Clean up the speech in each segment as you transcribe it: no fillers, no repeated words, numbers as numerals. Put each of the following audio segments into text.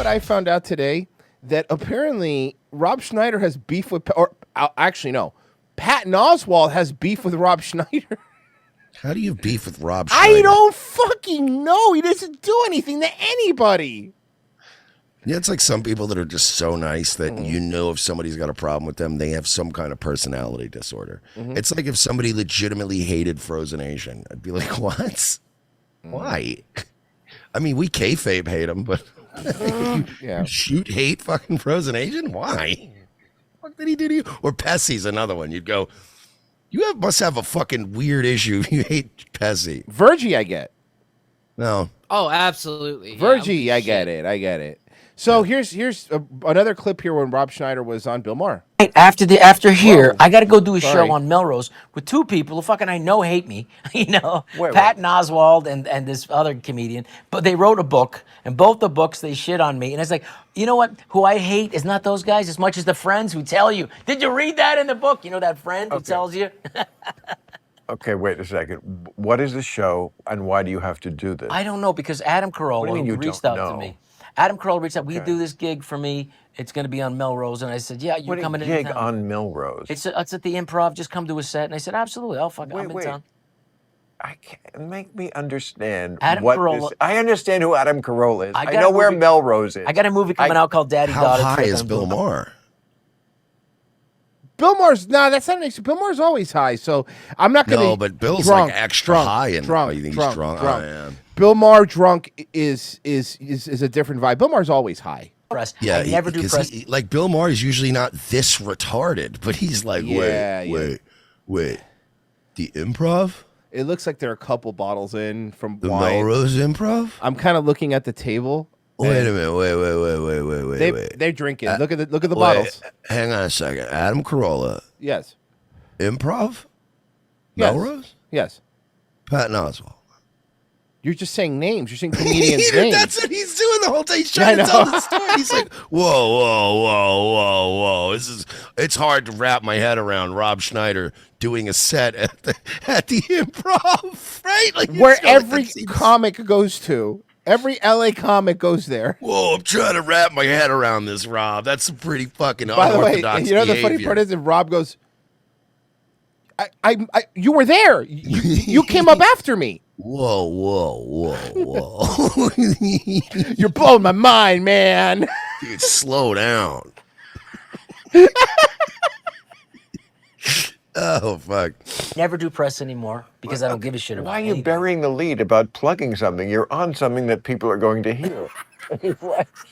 I found out today? That apparently Rob Schneider has beef with, or actually no, Patton Oswalt has beef with Rob Schneider. How do you have beef with Rob Schneider? I don't fucking know. He doesn't do anything to anybody. Yeah, it's like some people that are just so nice that you know if somebody's got a problem with them, they have some kind of personality disorder. It's like if somebody legitimately hated Frozen Asian. I'd be like, what? Why? I mean, we kayfabe hate him, but you shoot hate fucking Frozen Asian? Why? What did he do to you? Or Pessy's another one. You'd go, must have a fucking weird issue if you hate Pessy. Virgie, I get. No. Oh, absolutely. Virgie, I get it. So here's another clip here when Rob Schneider was on Bill Maher. After here, I got to go do a show on Melrose with two people who fucking I know hate me. Patton Oswalt and this other comedian. But they wrote a book, and both the books they shit on me. And it's like, you know what? Who I hate is not those guys as much as the friends who tell you. Did you read that in the book? You know that friend who tells you. Okay, wait a second. What is the show, and why do you have to do this? I don't know, because Adam Carolla reached out to me. Adam Carolla reached out. We do this gig for me. It's going to be on Melrose, and I said, "Yeah, you're coming in." What gig on Melrose? It's at the Improv. Just come to a set, and I said, "Absolutely, I'm in town." I can't make me understand Adam what Carolla. I understand who Adam Carolla is. I know where Melrose is. I got a movie coming out called Daddy Daughter. How high is Bill Maher? Bill Maher's that's not an excuse. Bill Maher's always high, so I'm not gonna. No, but Bill's like extra high, and you think he's drunk? Oh, yeah. Bill Maher drunk is a different vibe. Bill Maher's always high. Yeah, I never do press. Like Bill Maher is usually not this retarded, but he's like, wait, the Improv. It looks like they're a couple bottles in from the wine. Melrose Improv. I'm kind of looking at the table. Wait a minute. Wait. They're drinking. Look at the bottles. Hang on a second. Adam Carolla. Yes. Improv. Yes. Melrose. Yes. Patton Oswalt. You're just saying names. You're saying comedians' names. That's what he's doing the whole day. He's trying to tell the story. He's like, whoa. It's hard to wrap my head around Rob Schneider doing a set at the Improv, right? Like where every comic goes to. Every LA comic goes there. Whoa, I'm trying to wrap my head around this, Rob. That's a pretty fucking By the way, unorthodox you know behavior. the funny part is if Rob goes, you were there. You came up after me. Whoa. You're blowing my mind, man. Dude, slow down. Oh, fuck. Never do press anymore because I don't give a shit about it. Why are you burying the lead about plugging something? You're on something that people are going to hear.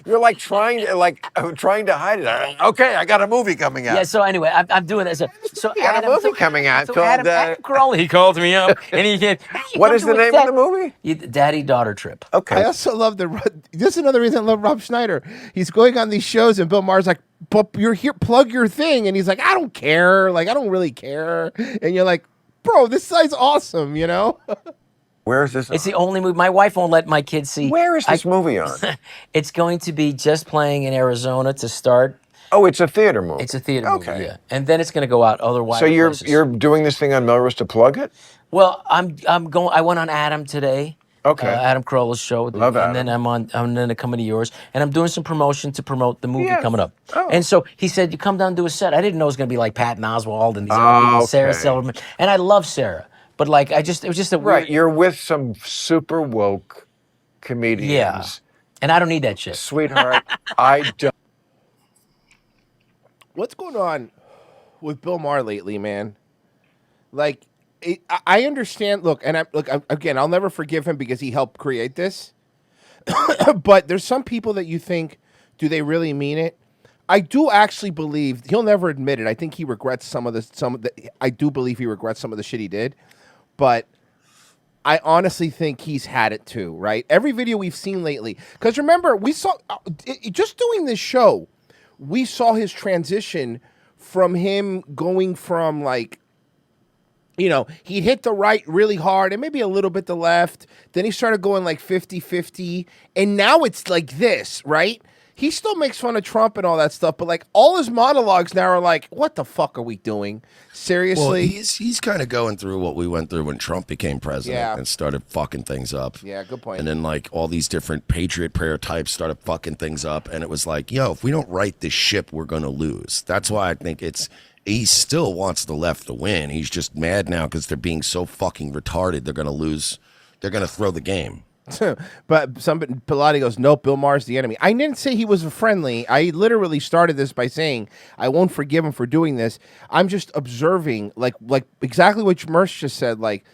You're like trying to hide it. Okay, I got a movie coming out. Yeah, so anyway, I'm doing this. So you got a movie coming out called... Adam Carolla, he called me up, and he said, what is the name of the movie? Daddy Daughter Trip. Okay. I also love this is another reason I love Rob Schneider. He's going on these shows, and Bill Maher's like, but you're here, plug your thing. And he's like, I don't care. Like, I don't really care. And you're like, bro, this guy's awesome, you know? Where is this on? It's the only movie. My wife won't let my kids see. Where is this movie on? It's going to be just playing in Arizona to start. Oh, it's a theater movie. It's a theater movie, yeah. And then it's going to go out otherwise. So you're doing this thing on Melrose to plug it? Well, I'm going. I went on Adam today. Okay. Adam Carolla's show. Love Adam. And then I'm then coming to yours, and I'm doing some promotion to promote the movie coming up. Oh. And so he said, "You come down and do a set." I didn't know it was going to be like Patton Oswalt and these other people, Sarah Silverman, and I love Sarah. But like, it was just a weird... Right, you're with some super woke comedians. Yeah, and I don't need that shit. Sweetheart, I don't. What's going on with Bill Maher lately, man? Like, I understand, look, again, I'll never forgive him because he helped create this. But there's some people that you think, do they really mean it? I do actually believe, he'll never admit it, I think he regrets I do believe he regrets some of the shit he did. But I honestly think he's had it too, right? Every video we've seen lately, because remember, we saw, just doing this show, we saw his transition from him going from like, you know, he'd hit the right really hard and maybe a little bit the left. Then he started going like 50-50. And now it's like this, right? he still makes fun of Trump and all that stuff, but like all his monologues now are like, what the fuck are we doing? Seriously? Well, he's kind of going through what we went through when Trump became president and started fucking things up. Yeah, good point. And then like all these different Patriot prayer types started fucking things up, and it was like, yo, if we don't right this ship, we're gonna lose. That's why I think he still wants the left to win. He's just mad now because they're being so fucking retarded. They're gonna lose. They're gonna throw the game. But Pilati goes, nope, Bill Maher's the enemy. I didn't say he was a friendly. I literally started this by saying I won't forgive him for doing this. I'm just observing, like exactly what Mersh just said. Like,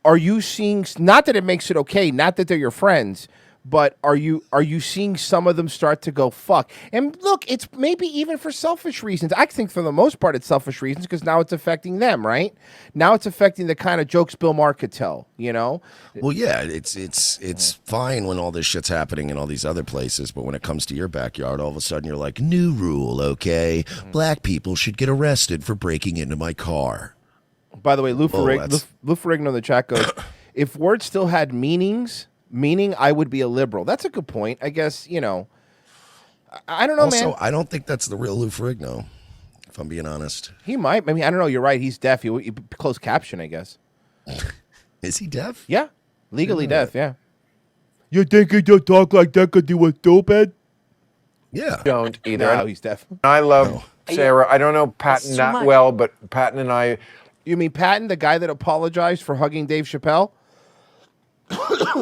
are you seeing? Not that it makes it okay, not that they're your friends, but are you seeing some of them start to go fuck? And look, it's maybe even for selfish reasons. I think for the most part it's selfish reasons because now it's affecting them, right? Now it's affecting the kind of jokes Bill Maher could tell, you know? Well, yeah, it's fine when all this shit's happening in all these other places, but when it comes to your backyard, all of a sudden you're like, new rule, okay? Black people should get arrested for breaking into my car. By the way, Lou Ferrigno in the chat goes, if words still had meaning I would be a liberal. That's a good point. I guess, you know, I don't know, also, man. I don't think that's the real Lou Ferrigno, if I'm being honest. He might. I mean, I don't know. You're right. He's deaf. He closed caption, I guess. Is he deaf? Yeah. Legally deaf, yeah. You think he just talk like that because he was stupid? Yeah. Don't either. No, he's deaf. I love Sarah. I don't know Patton so that much. well, but Patton and I. You mean Patton, the guy that apologized for hugging Dave Chappelle?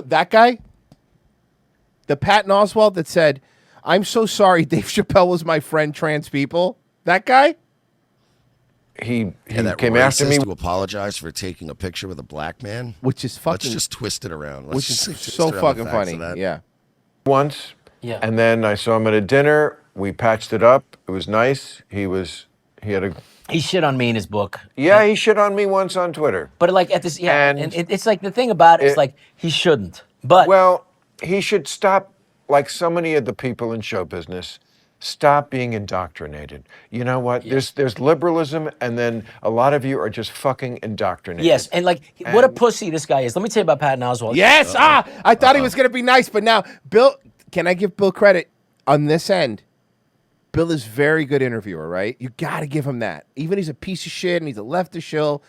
That guy? The Patton Oswalt that said, I'm so sorry Dave Chappelle was my friend, trans people? That guy? He that came after me. to apologize for taking a picture with a black man. Which is fucking... Let's just twist it around. Which is so fucking funny. Yeah. once. Yeah. And then I saw him at a dinner. We patched it up. It was nice. He had a... He shit on me in his book. Yeah, he shit on me once on Twitter. But like at this, yeah, And and it's like the thing about it is like he shouldn't. But Well, he should stop, like so many of the people in show business, stop being indoctrinated. You know what? There's liberalism, and then a lot of you are just fucking indoctrinated. yes, and like what a pussy this guy is. Let me tell you about Patton Oswalt. Yes! I thought he was going to be nice, but now, Bill, can I give Bill credit on this end? Bill is very good interviewer, right? You got to give him that. Even he's a piece of shit and he's a leftist shill.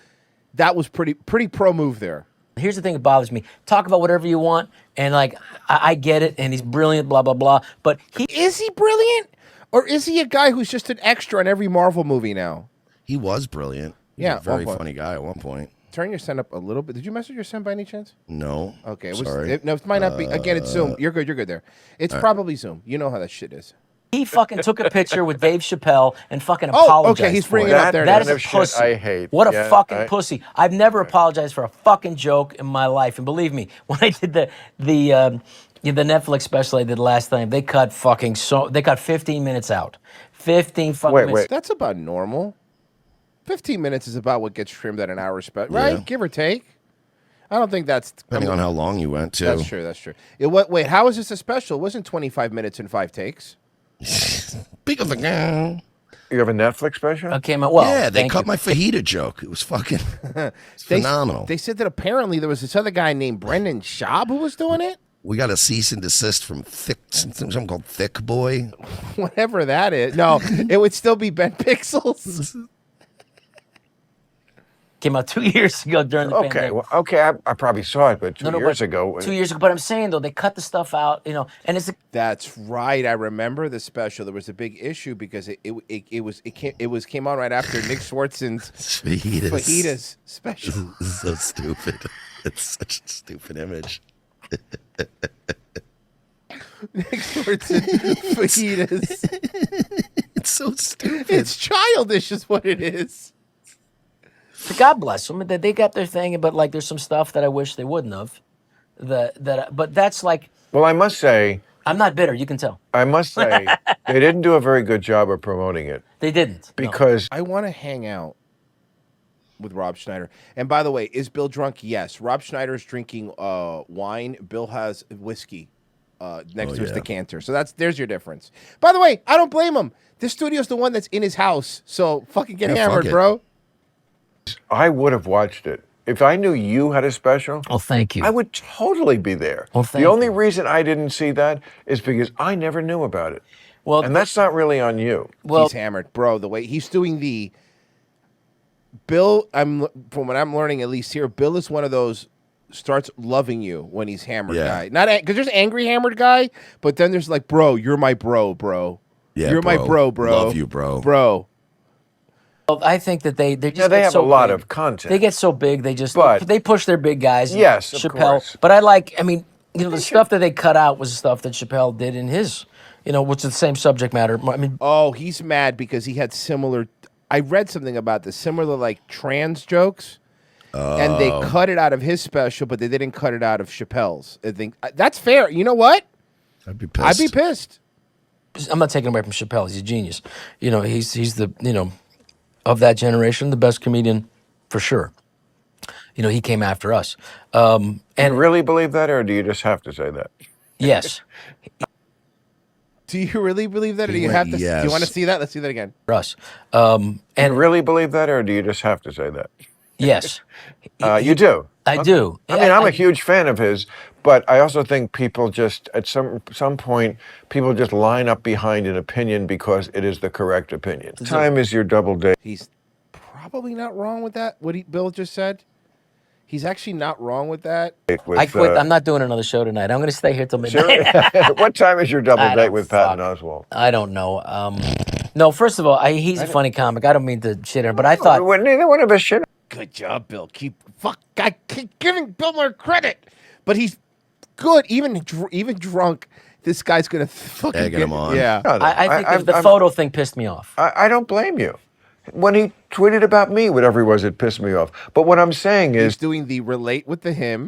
That was pretty pro move there. Here's the thing that bothers me. Talk about whatever you want, and like I get it, and he's brilliant, blah blah blah. But Is he brilliant? Or is he a guy who's just an extra in every Marvel movie now? He was brilliant. He Yeah, was a very one point. funny guy at one point. Turn your send up a little bit. Did you message your send by any chance? No. Okay. Sorry. No, it might not be. Again, it's Zoom. You're good there. It's probably Zoom. You know how that shit is. he fucking took a picture with Dave Chappelle and fucking Oh, apologized. okay, he's for bringing it. it up there. That is kind a of shit pussy. I hate. What a Yeah, fucking pussy. I've never apologized for a fucking joke in my life. And believe me, when I did the Netflix special I did last time, they cut 15 minutes out. 15 fucking minutes. Wait. That's about normal. 15 minutes is about what gets trimmed at an hour, right? Yeah. Give or take. I don't think that's... Depending on how long you went, too. That's true. Wait, how is this a special? It wasn't 25 minutes and 5 takes. Big of a guy. You have a Netflix special? Okay, well, Yeah, they thank cut you. my fajita joke. It was fucking phenomenal. They said that apparently there was this other guy named Brendan Schaub who was doing it. We got a cease and desist from something called Thick Boy. Whatever that is. No, it would still be Ben Pixels. Came out 2 years ago during the Okay, pandemic. well, okay, I probably saw it, but 2 years but ago. 2 years ago. But I'm saying though, they cut the stuff out, and it's That's right. I remember the special. There was a big issue because it came on right after Nick Swartzen's fajitas special. So stupid. It's such a stupid image. Nick Swartzen fajitas. It's so stupid. It's childish, is what it is. God bless them. They got their thing, but like there's some stuff that I wish they wouldn't have. But that's like Well, I must say, I'm not bitter. You can tell they didn't do a very good job of promoting it they didn't. No. because I want to hang out with Rob Schneider. And by the way, is Bill drunk? Yes. Rob Schneider's drinking wine. Bill has whiskey next to his decanter. So there's your difference. By the way, I don't blame him. This studio's the one that's in his house. So fucking get hammered, fuck it. bro. I would have watched it if I knew you had a special, Oh, thank you. I would totally be there. Well, the thank only you. reason I didn't see that is because I never knew about it. Well, And that's not really on you. well, He's hammered, bro. The way he's doing the Bill, from what I'm learning at least here, Bill is one of those starts loving you when he's hammered guy. Not because there's angry hammered guy, but then there's like, bro, you're my bro. Yeah, you're my bro. Love you, bro. I think that they just Yeah, they get have so a lot big. of content. They get so big, But- they push their big guys. Yes, of Chappelle. course. But I mean, the stuff that they cut out was stuff that Chappelle did in his, which is the same subject matter. I mean, Oh, he's mad because he had similar. I read something about this, similar like trans jokes, and they cut it out of his special, but they didn't cut it out of Chappelle's. I think that's fair. You know what? I'd be pissed. I'd be pissed. I'm not taking away from Chappelle. He's a genius. He's the of that generation, the best comedian for sure. He came after us. And really believe that, or do you just have to say that? Yes, Do you really believe that, or do He you went, have to? Do you yes. want to see that? Let's see that again. for us. And really believe that, or do you just have to say that? Yes, You do. I do. I mean, I'm a huge fan of his, but I also think people just, at some point, people just line up behind an opinion because it is the correct opinion. Time is your double date He's probably not wrong with that. What Bill just said. He's actually not wrong with that. with. I quit. I'm not doing another show tonight. I'm going to stay here till midnight. What time is your double I date don't with Patton fuck. Oswalt? I don't know. No, first of all, he's a funny comic. I don't mean to shit him, but I thought Well, neither one of us should. Good job, Bill. I keep giving Bill more credit, but he's good. Even drunk, this guy's gonna fucking Egging him on. Yeah. I think the photo thing pissed me off. I don't blame you. When he tweeted about me, whatever he was, it pissed me off. But what I'm saying He's is, doing the relate with the hymn.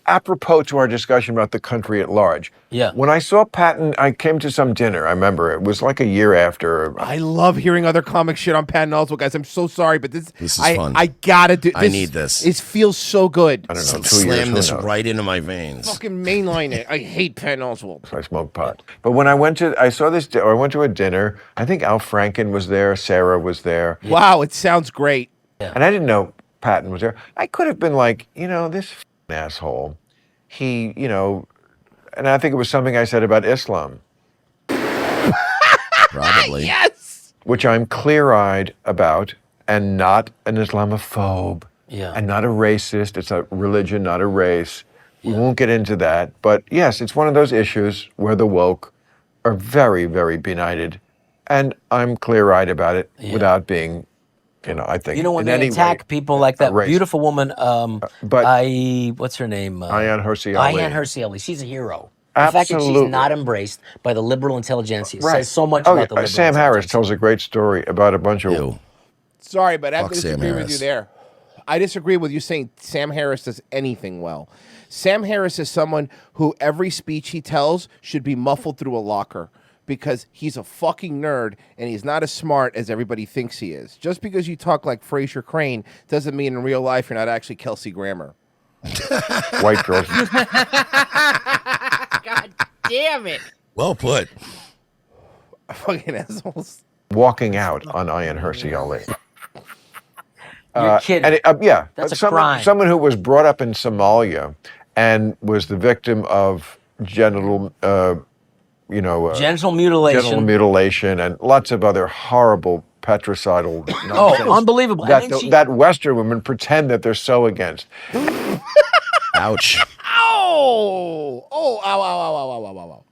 Apropos to our discussion about the country at large. Yeah. When I saw Patton, I came to some dinner. I remember it was like a year after. I love hearing other comic shit on Patton Oswalt, guys. I'm so sorry, but this is I, fun. I gotta do. I need this. It feels so good. I don't know, 2 years. Slam who this knows? right into my veins. Fucking mainline it. I hate Patton Oswalt. I smoke pot. But when I went to a dinner. I think Al Franken was there. Sarah was there. Wow, it sounds great. And I didn't know Patton was there. I could have been like, this asshole. He, and I think it was something I said about Islam, Probably. Yes. which I'm clear-eyed about, and not an Islamophobe, Yeah. and not a racist. It's a religion, not a race. We won't get into that. But yes, it's one of those issues where the woke are very, very benighted, and I'm clear-eyed about it without being, I think, When in any they attack way, people like that racist. beautiful woman, but- what's her name? Ayaan Hirsi Ali. Ayaan Hirsi Ali. She's a hero. The fact that she's Absolutely. not embraced by the liberal intelligentsia Right. says so much Oh, about the yeah. liberal Sam Harris intelligentsia. tells a great story about a bunch of Ew. Sorry, but I have Fuck to Sam disagree with Harris. you there. I disagree with you saying Sam Harris does anything well. Sam Harris is someone who every speech he tells should be muffled through a locker because he's a fucking nerd and he's not as smart as everybody thinks he is. Just because you talk like Fraser Crane doesn't mean in real life you're not actually Kelsey Grammer. white girls. God damn it. Well put. Fucking assholes. Walking out on Ayaan Hirsi Ali. You're kidding. And That's a someone, crime. someone who was brought up in Somalia and was the victim of genital Genital mutilation. genital mutilation and lots of other horrible patricidal nonsense. Oh, unbelievable. That, And then she- that Western women pretend that they're so against. Ouch. Ow! Oh, ow, ow, ow, ow, ow, ow, ow, ow.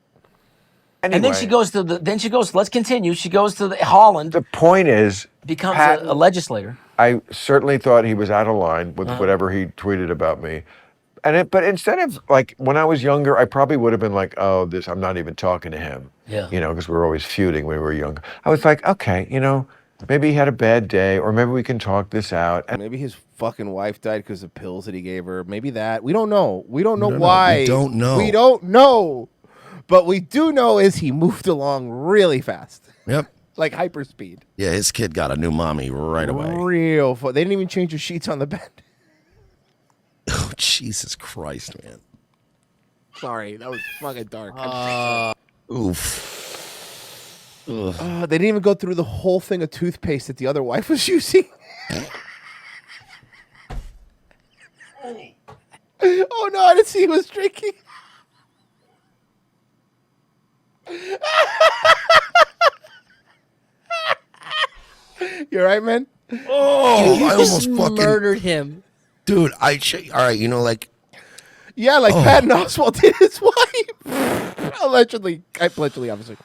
Anyway, And then she goes, let's continue. She goes to Holland, the point is, becomes Patton- a legislator. I certainly thought he was out of line with Uh-huh. whatever he tweeted about me. But instead of like when I was younger, I probably would have been like, "Oh, I'm not even talking to him." Yeah. Because we were always feuding when we were younger. I was like, "Okay, maybe he had a bad day, or maybe we can talk this out." And Maybe his fucking wife died because of pills that he gave her. Maybe that. We don't know. We don't know why. We don't know. We don't know. But we do know is he moved along really fast. Yep. Like hyperspeed. Yeah, his kid got a new mommy right away. Real fun. They didn't even change the sheets on the bed. Oh, Jesus Christ, man. Sorry, that was fucking dark. Oof. Ugh. They didn't even go through the whole thing of toothpaste that the other wife was using. Oh no, I didn't see he was drinking. You all right, man? Oh, You I just almost fucking murdered him. dude. All right, you know, like Yeah, like Patton Oswalt did his wife. Allegedly, obviously.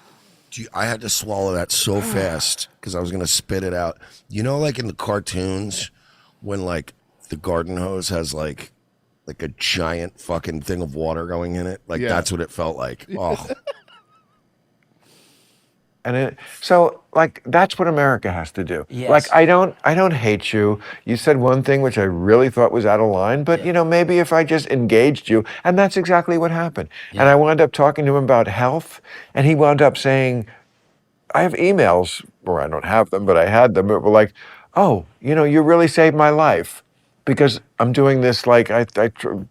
I had to swallow that so fast because I was gonna spit it out. You know, like in the cartoons, when like the garden hose has like a giant fucking thing of water going in it. Like that's what it felt like. Oh. And so, like, that's what America has to do. Yes. Like, I don't hate you. You said one thing which I really thought was out of line, but you know, maybe if I just engaged you, and that's exactly what happened. And I wound up talking to him about health, and he wound up saying, I have emails, or I don't have them, but I had them. That were like, oh, you know, you really saved my life. Because I'm doing this, like, I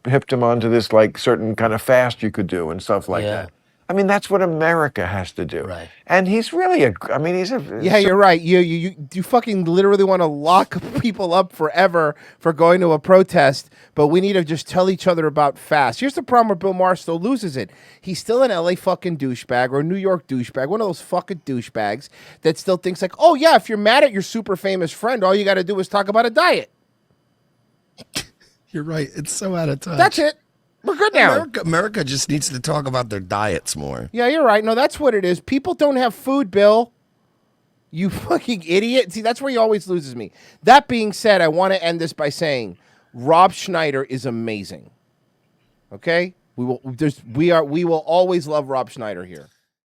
hipped him onto this, like, certain kind of fast you could do and stuff like that. I mean, that's what America has to do. Right. And he's really he's a... Yeah, you're right. You fucking literally want to lock people up forever for going to a protest, but we need to just tell each other about fast. Here's the problem where Bill Maher still loses it. He's still an LA fucking douchebag or a New York douchebag, one of those fucking douchebags that still thinks like, oh yeah, if you're mad at your super famous friend, all you got to do is talk about a diet. You're right. It's so out of touch. That's it. We're good now. America just needs to talk about their diets more. Yeah, you're right. No, that's what it is. People don't have food, Bill. You fucking idiot. See, that's where he always loses me. That being said, I want to end this by saying Rob Schneider is amazing. Okay? We will always love Rob Schneider here.